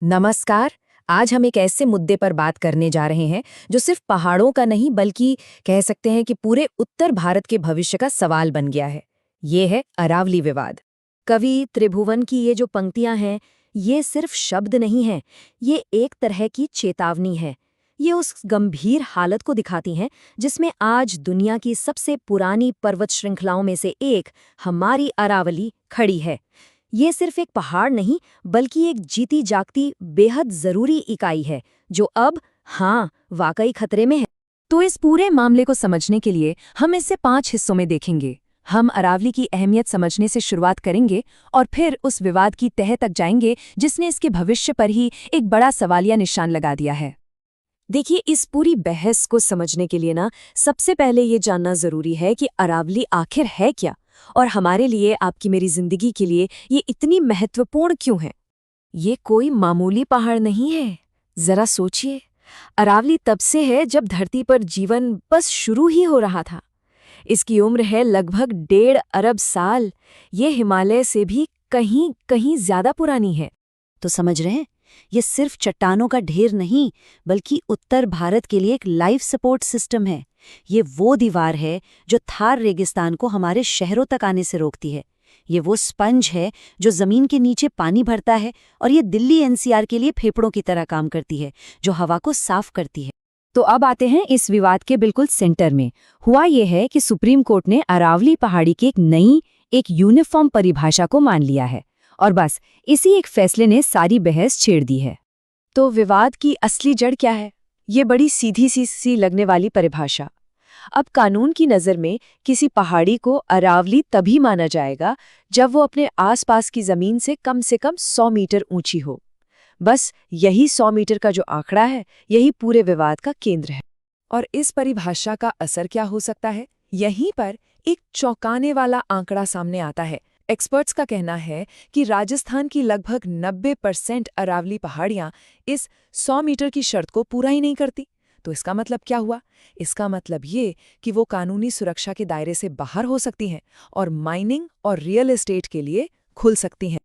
नमस्कार। आज हम एक ऐसे मुद्दे पर बात करने जा रहे हैं जो सिर्फ पहाड़ों का नहीं बल्कि कह सकते हैं कि पूरे उत्तर भारत के भविष्य का सवाल बन गया है। ये है अरावली विवाद। कवि त्रिभुवन की ये जो पंक्तियां हैं, ये सिर्फ शब्द नहीं हैं, ये एक तरह की चेतावनी है। ये उस गंभीर हालत को दिखाती हैं जिसमें आज दुनिया की सबसे पुरानी पर्वत श्रृंखलाओं में से एक हमारी अरावली खड़ी है। ये सिर्फ एक पहाड़ नहीं बल्कि एक जीती जागती बेहद जरूरी इकाई है जो अब हाँ वाकई खतरे में है। तो इस पूरे मामले को समझने के लिए हम इसे 5 हिस्सों में देखेंगे। हम अरावली की अहमियत समझने से शुरुआत करेंगे और फिर उस विवाद की तह तक जाएंगे जिसने इसके भविष्य पर ही एक बड़ा सवालिया निशान लगा दिया है। देखिए, इस पूरी बहस को समझने के लिए सबसे पहले ये जानना जरूरी है कि अरावली आखिर है क्या और हमारे लिए, आपकी मेरी जिंदगी के लिए ये इतनी महत्वपूर्ण क्यों है। ये कोई मामूली पहाड़ नहीं है। जरा सोचिए, अरावली तब से है जब धरती पर जीवन बस शुरू ही हो रहा था। इसकी उम्र है लगभग 1.5 अरब साल। ये हिमालय से भी कहीं कहीं ज्यादा पुरानी है। तो समझ रहे हैं, ये सिर्फ चट्टानों का ढेर नहीं बल्कि उत्तर भारत के लिए एक लाइफ सपोर्ट सिस्टम है। ये वो दीवार है जो थार रेगिस्तान को हमारे शहरों तक आने से रोकती है। ये वो स्पंज है जो जमीन के नीचे पानी भरता है और ये दिल्ली एनसीआर के लिए फेफड़ों की तरह काम करती है जो हवा को साफ करती है। तो अब आते हैं इस विवाद के बिल्कुल सेंटर में। हुआ ये है कि सुप्रीम कोर्ट ने अरावली पहाड़ी की एक नई, एक यूनिफॉर्म परिभाषा को मान लिया है और बस इसी एक फैसले ने सारी बहस छेड़ दी है। तो विवाद की असली जड़ क्या है? ये बड़ी सीधी सी लगने वाली परिभाषा। अब कानून की नज़र में किसी पहाड़ी को अरावली तभी माना जाएगा जब वो अपने आसपास की जमीन से कम 100 मीटर ऊंची हो। बस यही 100 मीटर का जो आंकड़ा है, यही पूरे विवाद का केंद्र है। और इस परिभाषा का असर क्या हो सकता है? यहीं पर एक चौंकाने वाला आंकड़ा सामने आता है। एक्सपर्ट्स का कहना है कि राजस्थान की लगभग 90% अरावली पहाड़ियां इस 100 मीटर की शर्त को पूरा ही नहीं करती। तो इसका मतलब क्या हुआ? इसका मतलब ये कि वो कानूनी सुरक्षा के दायरे से बाहर हो सकती हैं और माइनिंग और रियल एस्टेट के लिए खुल सकती हैं।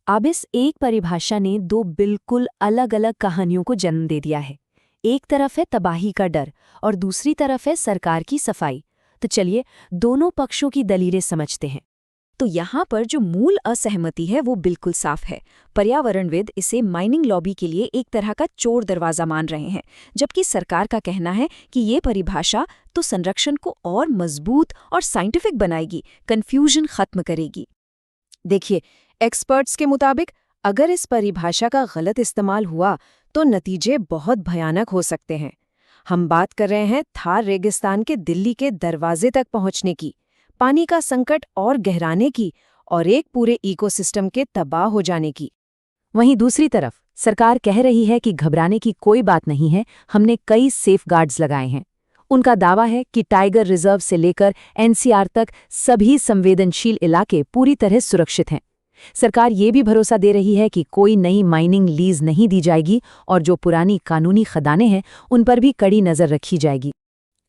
अब इस एक परिभाषा ने 2 बिल्कुल अलग-अलग कहानियों को जन्म दे दिया है। एक तरफ है तबाही का डर और दूसरी तरफ है सरकार की सफाई। तो चलिए दोनों पक्षों की दलीलें समझते हैं। तो यहाँ पर जो मूल असहमति है वो बिल्कुल साफ है। पर्यावरणविद इसे माइनिंग लॉबी के लिए एक तरह का चोर दरवाजा मान रहे हैं, जबकि सरकार का कहना है कि ये परिभाषा तो संरक्षण को और मजबूत और साइंटिफिक बनाएगी, कंफ्यूजन खत्म करेगी। देखिए, एक्सपर्ट्स के मुताबिक अगर इस परिभाषा का गलत इस्तेमाल हुआ तो नतीजे बहुत भयानक हो सकते हैं। हम बात कर रहे हैं थार रेगिस्तान के दिल्ली के दरवाजे तक पहुंचने की, पानी का संकट और गहराने की और एक पूरे इकोसिस्टम के तबाह हो जाने की। वहीं दूसरी तरफ सरकार कह रही है कि घबराने की कोई बात नहीं है, हमने कई सेफगार्ड्स लगाए हैं। उनका दावा है कि टाइगर रिजर्व से लेकर एनसीआर तक सभी संवेदनशील इलाके पूरी तरह सुरक्षित हैं। सरकार ये भी भरोसा दे रही है कि कोई नई माइनिंग लीज नहीं दी जाएगी और जो पुरानी कानूनी खदानें हैं उन पर भी कड़ी नजर रखी जाएगी।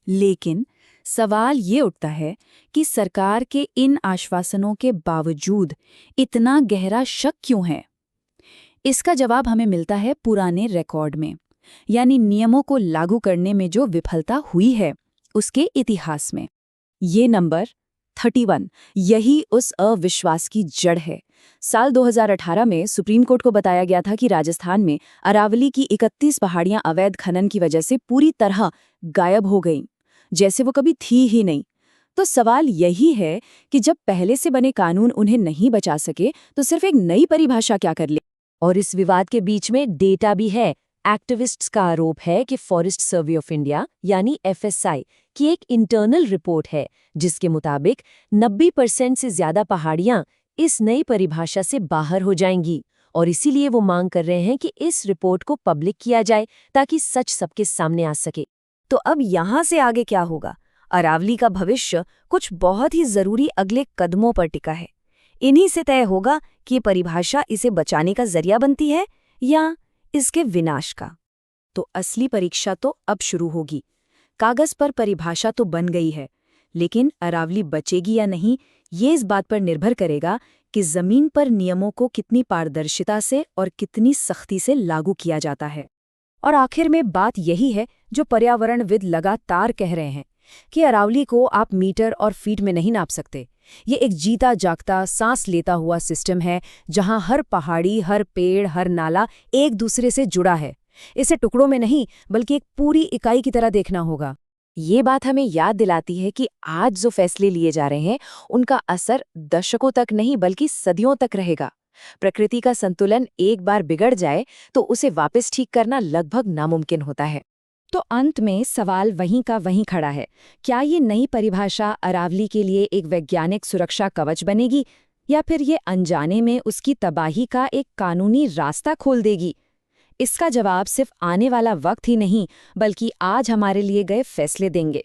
लेकिन सवाल ये उठता है कि सरकार के इन आश्वासनों के बावजूद इतना गहरा शक क्यों है? इसका जवाब हमें मिलता है पुराने रिकॉर्ड में, यानी नियमों को लागू करने में जो विफलता हुई है उसके इतिहास में। ये नंबर 31 यही उस अविश्वास की जड़ है। साल 2018 में सुप्रीम कोर्ट को बताया गया था कि राजस्थान में अरावली की 31 पहाड़ियां अवैध खनन की वजह से पूरी तरह गायब हो गईं, जैसे वो कभी थी ही नहीं। तो सवाल यही है कि जब पहले से बने कानून उन्हें नहीं बचा सके तो सिर्फ एक नई परिभाषा क्या कर ले? और इस विवाद के बीच में डेटा भी है। एक्टिविस्ट्स का आरोप है कि फॉरेस्ट सर्वे ऑफ इंडिया यानी एफएसआई की एक इंटरनल रिपोर्ट है जिसके मुताबिक 90% से ज्यादा पहाड़ियां इस नई परिभाषा से बाहर हो जाएंगी और इसीलिए वो मांग कर रहे हैं कि इस रिपोर्ट को पब्लिक किया जाए ताकि सच सबके सामने आ सके। तो अब यहाँ से आगे क्या होगा? अरावली का भविष्य कुछ बहुत ही जरूरी अगले कदमों पर टिका है। इन्हीं से तय होगा कि ये परिभाषा इसे बचाने का जरिया बनती है या इसके विनाश का। तो असली परीक्षा तो अब शुरू होगी। कागज पर परिभाषा तो बन गई है, लेकिन अरावली बचेगी या नहीं, ये इस बात पर निर्भर करेगा कि जमीन पर नियमों को कितनी पारदर्शिता से और कितनी सख्ती से लागू किया जाता है। और आखिर में बात यही है जो पर्यावरणविद लगातार कह रहे हैं कि अरावली को आप मीटर और फीट में नहीं नाप सकते। ये एक जीता जागता, सांस लेता हुआ सिस्टम है जहां हर पहाड़ी, हर पेड़, हर नाला एक दूसरे से जुड़ा है। इसे टुकड़ों में नहीं बल्कि एक पूरी इकाई की तरह देखना होगा। ये बात हमें याद दिलाती है कि आज जो फैसले लिए जा रहे हैं उनका असर दशकों तक नहीं बल्कि सदियों तक रहेगा। प्रकृति का संतुलन एक बार बिगड़ जाए तो उसे वापस ठीक करना लगभग नामुमकिन होता है। तो अंत में सवाल वहीं का वहीं खड़ा है, क्या ये नई परिभाषा अरावली के लिए एक वैज्ञानिक सुरक्षा कवच बनेगी या फिर ये अनजाने में उसकी तबाही का एक कानूनी रास्ता खोल देगी? इसका जवाब सिर्फ आने वाला वक्त ही नहीं बल्कि आज हमारे लिए गए फैसले देंगे।